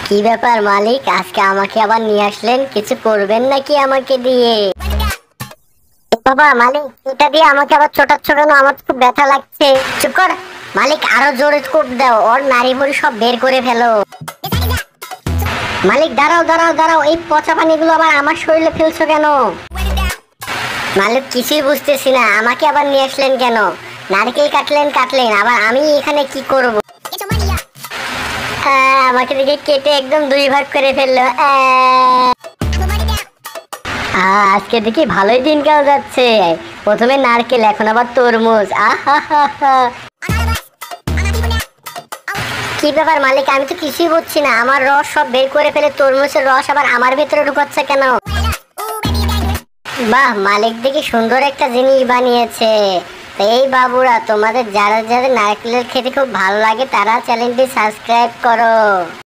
কি ব্যাপার মালিক, আজকে আমাকে আবার নিয়ে আসলেন? কিছু করবেন নাকি আমাকে দিয়ে? বাবা মালিক, এটা দিয়ে আমাকে আবার ছোটাচ্ছ কেন? আমার তো খুব ব্যথা লাগছে। চুপ কর মালিক, আরো জোরে কোপ দাও, ওর নাড়ি ভুড়ি সব বের করে ফেলো। মালিক দাঁড়াও দাঁড়াও দাঁড়াও, এই পচা পানিগুলো আবার আমার শরীরে ফেলছো কেন? মালিক কিছুই বুঝতেছি না, আমাকে আবার নিয়ে আসলেন কেন? নারকেল কাটলেন কাটলেন, আবার আমি এখানে কি করব? আমাকে দেখে কেটে একদম দুই ভাগ করে ফেললো। আজকে দেখি ভালোই দিনকাল যাচ্ছে। প্রথমে নারকেল, এখন আবার তরমুজ। কি ব্যাপার মালিক, আমি তো কিছুই বুঝছি না। আমার রস সব বের করে ফেলে তরমুজের রস আবার আমার ভেতরে ঢুকাচ্ছে কেন? বাহ, মালিক দেখি সুন্দর একটা জিনিস বানিয়েছে। তো এই বাবুরা, তোমাদের যারা যাদের নারকেলের খেতে খুব ভালো লাগে তারা চ্যানেলটি সাবস্ক্রাইব করো।